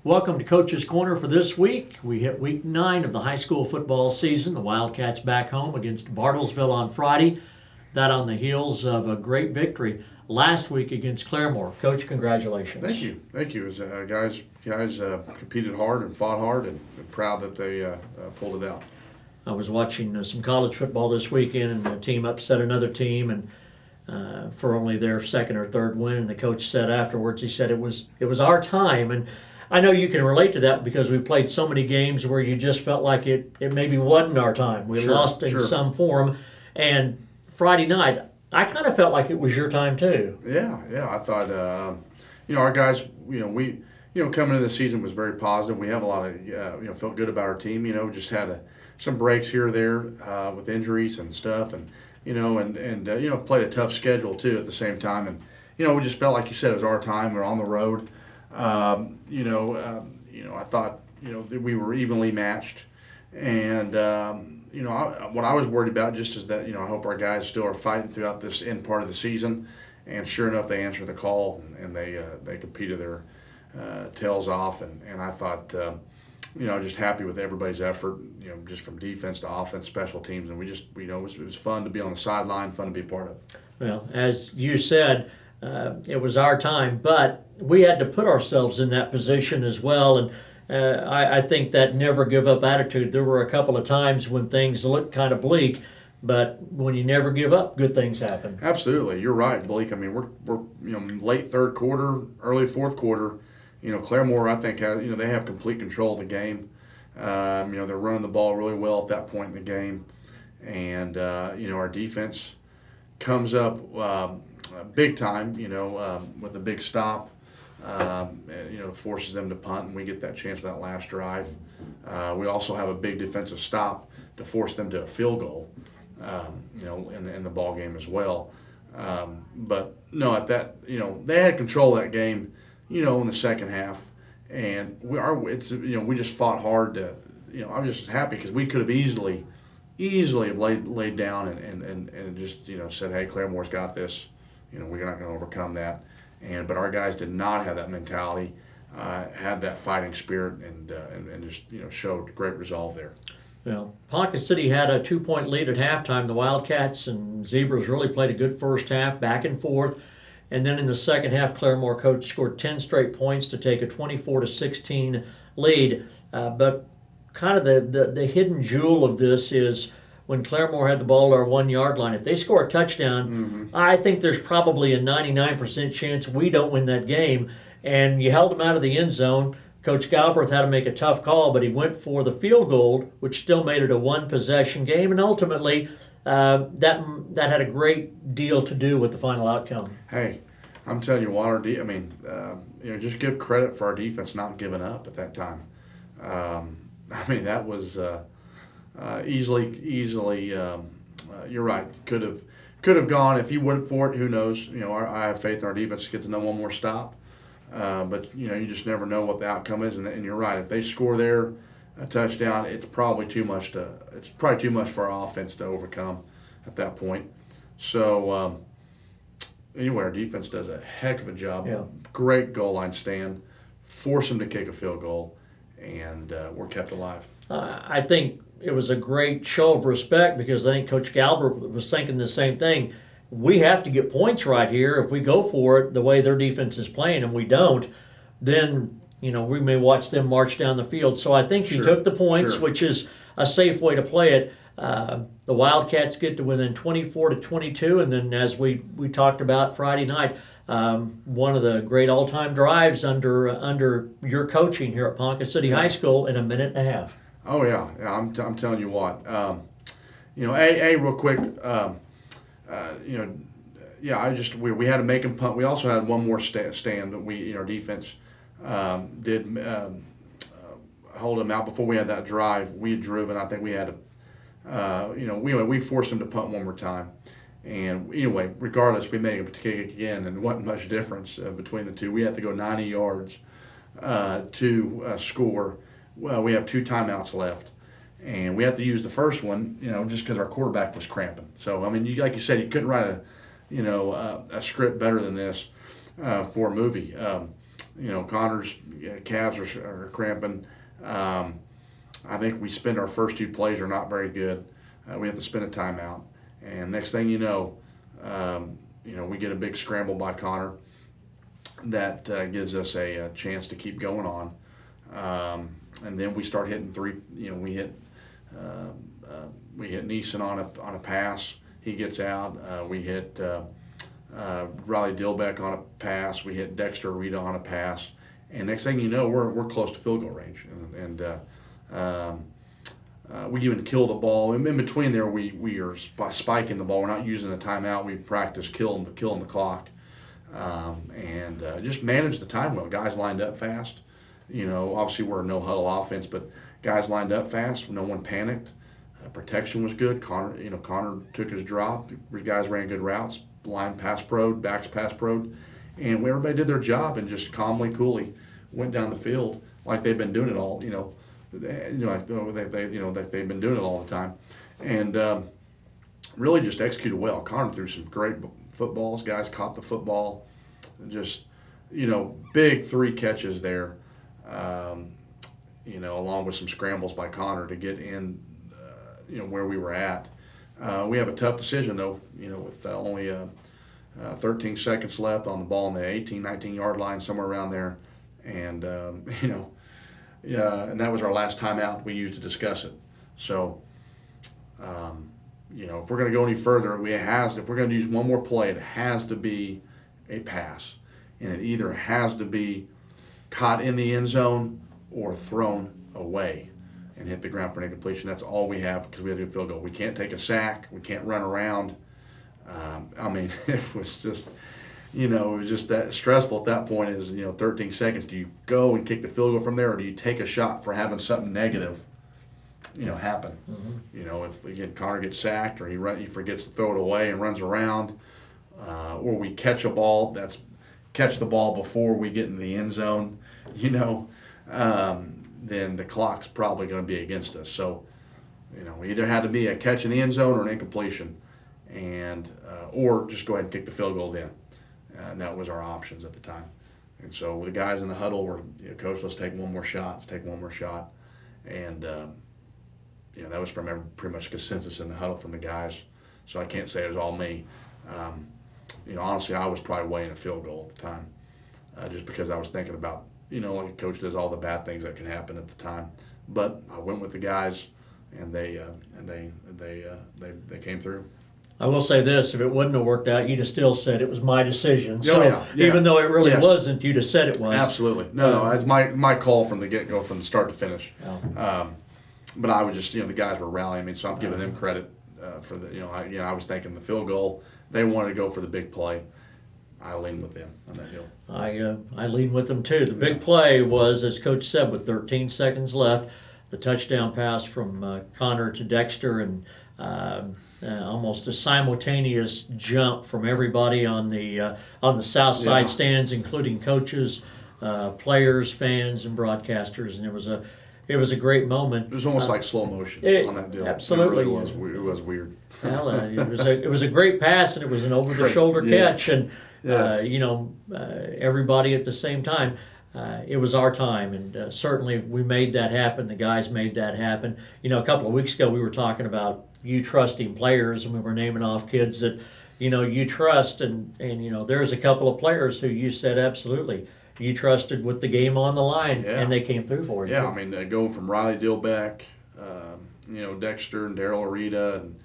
Welcome to Coach's Corner for this week. We hit week 9 of the high school football season. The Wildcats back home against Bartlesville on Friday. That on the heels of a great victory last week against Claremore. Coach, congratulations. Thank you. As, guys competed hard and fought hard, and proud that they pulled it out. I was watching some college football this weekend, and the team upset another team, and for only their second or third win. And the coach said afterwards, he said it was our time. And I know you can relate to that because we played so many games where you just felt like it maybe wasn't our time. We lost in some form. And Friday night, I kind of felt like it was your time too. Yeah. I thought, our guys, we coming into the season was very positive. We have a lot of, felt good about our team. Just had some breaks here or there with injuries and stuff, and played a tough schedule too at the same time. And we just felt like you said it was our time. We're on the road. I thought that we were evenly matched, and what I was worried about just is that I hope our guys still are fighting throughout this end part of the season. And sure enough, they answered the call and they competed their tails off. And I thought, just happy with everybody's effort, just from defense to offense, special teams. And we just, it was fun to be on the sideline, fun to be a part of. Well, as you said, it was our time, but we had to put ourselves in that position as well. And I think that never give up attitude. There were a couple of times when things looked kind of bleak, but when you never give up, good things happen. Absolutely, you're right, bleak. I mean, we're late third quarter, early fourth quarter. Claremore, I think, they have complete control of the game. They're running the ball really well at that point in the game, and our defense comes up big time. With a big stop. Forces them to punt, and we get that chance for that last drive. We also have a big defensive stop to force them to a field goal, in the ball game as well. But no, at that, they had control of that game, in the second half, and we just fought hard to, I'm just happy because we could have easily have laid down and just said, hey, Claremore's got this, we're not going to overcome that. But our guys did not have that mentality, had that fighting spirit, and just showed great resolve there. Well, Ponca City had a 2-point lead at halftime. The Wildcats and Zebras really played a good first half, back and forth. And then in the second half, Claremore coach scored 10 straight points to take a 24-16 lead. But kind of the hidden jewel of this is when Claremore had the ball at our 1-yard line. If they score a touchdown, I think there's probably a 99% chance we don't win that game. And you held them out of the end zone. Coach Galbraith had to make a tough call, but he went for the field goal, which still made it a one-possession game. And ultimately, that had a great deal to do with the final outcome. Hey, I'm telling you what, just give credit for our defense not giving up at that time. That was easily. You're right. Could have gone if he went for it. Who knows? I have faith in our defense to get to know one more stop. But you just never know what the outcome is. And you're right. If they score there a touchdown, it's probably too much for our offense to overcome at that point. So anyway, our defense does a heck of a job. Yeah. Great goal line stand, force them to kick a field goal, and we're kept alive. I think it was a great show of respect because I think Coach Galbraith was thinking the same thing. We have to get points right here. If we go for it the way their defense is playing and we don't, then we may watch them march down the field. So I think he took the points, which is a safe way to play it. The Wildcats get to within 24-22, and then as we talked about Friday night, one of the great all-time drives under your coaching here at Ponca City High School in a minute and a half. Oh yeah. I'm telling you what. Real quick. We had to make them punt. We also had one more stand that we, our defense, did hold them out before we had that drive. We had driven. I think we had to, we forced them to punt one more time. And anyway, regardless, we made them kick again, and wasn't much difference between the two. We had to go 90 yards to score. Well, we have 2 timeouts left. And we have to use the first one, just because our quarterback was cramping. So, like you said, you couldn't write a script better than this for a movie. Connor's calves are cramping. I think we spend our first 2 plays are not very good. We have to spend a timeout, and next thing you know, we get a big scramble by Connor that gives us a chance to keep going on, and then we start hitting 3. We hit Neeson on a pass. He gets out. We hit Riley Dilbeck on a pass. We hit Dexter Rita on a pass, and next thing you know, we're close to field goal range, and we even kill the ball. In between there, we are spiking the ball. We're not using a timeout. We practice killing the clock, and just manage the time well. Guys lined up fast. Obviously we're a no huddle offense, but guys lined up fast. No one panicked. Protection was good. Connor took his drop. The guys ran good routes. Line pass pro'd, backs pass pro'd, and everybody did their job and just calmly, coolly went down the field like they've been doing it all. Like they've been doing it all the time, and really just executed well. Connor threw some great footballs. Guys caught the football. Just big 3 catches there. Along with some scrambles by Connor to get in. Where we were at. We have a tough decision though. With only 13 seconds left on the ball on the 18, 19-yard line, somewhere around there, and and that was our last timeout we used to discuss it. So, if we're going to go any further, if we're going to use one more play, it has to be a pass, and it either has to be caught in the end zone or thrown away and hit the ground for an incompletion. That's all we have because we have to do a field goal. We can't take a sack. We can't run around. It was just, it was just that stressful at that point. Is 13 seconds. Do you go and kick the field goal from there, or do you take a shot for having something negative, happen? Mm-hmm. If again Connor gets sacked or he forgets to throw it away and runs around, or we catch the ball before we get in the end zone, then the clock's probably going to be against us. So, either had to be a catch in the end zone or an incompletion, and or just go ahead and kick the field goal then. And that was our options at the time. And so the guys in the huddle were, Coach, let's take one more shot. Let's take one more shot. And, that was from pretty much consensus in the huddle from the guys. So I can't say it was all me. Honestly, I was probably weighing a field goal at the time, just because I was thinking about, like a coach does, all the bad things that can happen at the time. But I went with the guys, and they came through. I will say this: if it wouldn't have worked out, you'd have still said it was my decision. So yeah. even though it really wasn't, you'd have said it was. Absolutely. No, it's my call from the get-go, from the start to finish. But I was just, the guys were rallying. So I'm giving them credit for the, I was thinking the field goal. They wanted to go for the big play. I leaned with them on that deal. I lean with them too. The big play was, as Coach said, with 13 seconds left, the touchdown pass from Connor to Dexter, and almost a simultaneous jump from everybody on the south side stands, including coaches, players, fans, and broadcasters, and it was a great moment. It was almost like slow motion on that deal. Absolutely, it really was weird. Well, it was a great pass, and it was an over the shoulder catch, and. Everybody at the same time. It was our time, and certainly we made that happen. The guys made that happen. A couple of weeks ago we were talking about you trusting players, and we were naming off kids that you trust, and there's a couple of players who you said absolutely you trusted with the game on the line, and they came through for you. Yeah, going from Riley Dilbeck, Dexter and Daryl Arita and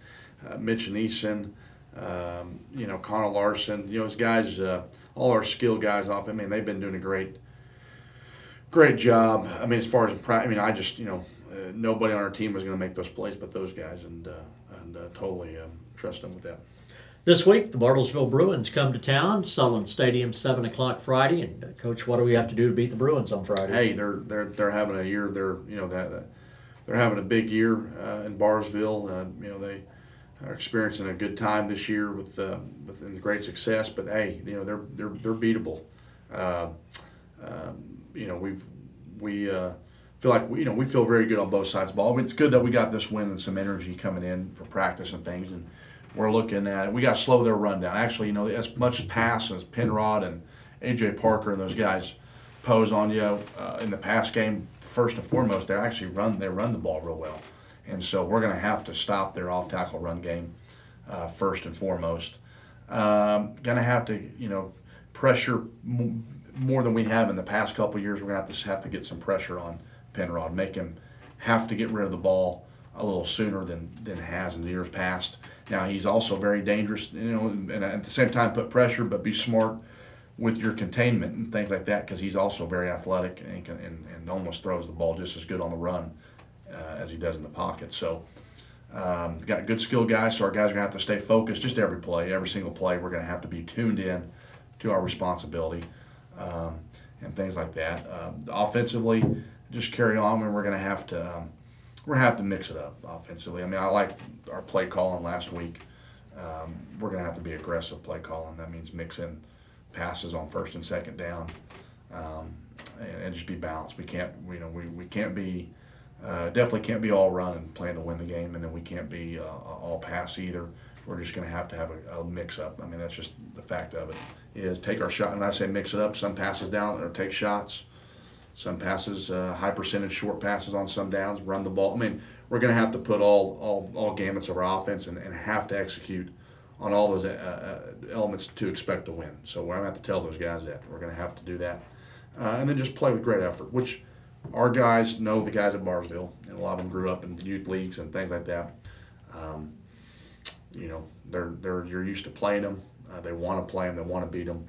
Mitch Neeson. Connor Larson, those guys, all our skilled guys off. They've been doing a great job. As far as I just, nobody on our team was going to make those plays but those guys, and totally trust them with that. This week, the Bartlesville Bruins come to town, Sullivan Stadium, 7 o'clock Friday. And Coach, what do we have to do to beat the Bruins on Friday? Hey, they're having a year. They're having a big year in Bartlesville. They are experiencing a good time this year with great success. But hey, they're beatable. We feel like we feel very good on both sides of the ball. It's good that we got this win and some energy coming in for practice and things. And we're looking at, we got to slow their run down. Actually, as much pass as Penrod and AJ Parker and those guys pose on you in the pass game. First and foremost, they run the ball real well, and so we're going to have to stop their off tackle run game first and foremost. Going to have to pressure more than we have in the past couple of years. We're going to have to get some pressure on Penrod, make him have to get rid of the ball a little sooner than has in the years past. Now he's also very dangerous, and at the same time put pressure, but be smart with your containment and things like that, because he's also very athletic and almost throws the ball just as good on the run as he does in the pocket. So got good skilled guys, so our guys are going to have to stay focused just every play, every single play. We're going to have to be tuned in to our responsibility and things like that. Offensively, just carry on, and we're going to have to mix it up offensively. I mean, I like our play calling last week. We're going to have to be aggressive play calling. That means mixing passes on first and second down, and just be balanced. We can't, we can't be, definitely can't be all run and plan to win the game, and then we can't be all pass either. We're just going to have a mix up. I mean, that's just the fact of it. Is take our shot, and I say mix it up. Some passes down or take shots. Some passes, high percentage short passes on some downs. Run the ball. I mean, we're going to have to put all gamuts of our offense and have to execute on all those elements to expect to win. So we're going to have to tell those guys that. We're going to have to do that. And then just play with great effort, which our guys know the guys at Barnesville, and a lot of them grew up in youth leagues and things like that. You're used to playing them. They want to play them. They want to beat them.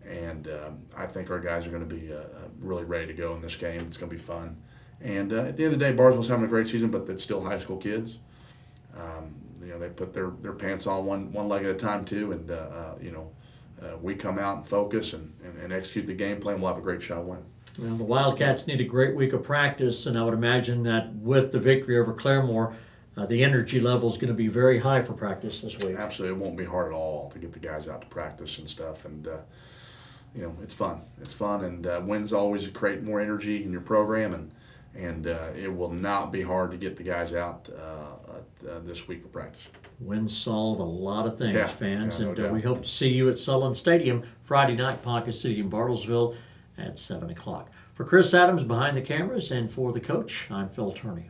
And I think our guys are going to be really ready to go in this game. It's going to be fun. And at the end of the day, Barnesville's having a great season, but they're still high school kids. They put their pants on one leg at a time too, and we come out and focus and execute the game plan. We'll have a great shot at winning. Well, the Wildcats need a great week of practice, and I would imagine that with the victory over Claremore, the energy level is going to be very high for practice this week. Absolutely, it won't be hard at all to get the guys out to practice and stuff, and it's fun. It's fun, and wins always create more energy in your program, and it will not be hard to get the guys out this week for practice. Wins solve a lot of things, fans, no and doubt. we hope to see you at Sullivan Stadium Friday night, Ponca City in Bartlesville at 7 o'clock. For Chris Adams behind the cameras and for the coach, I'm Phil Turney.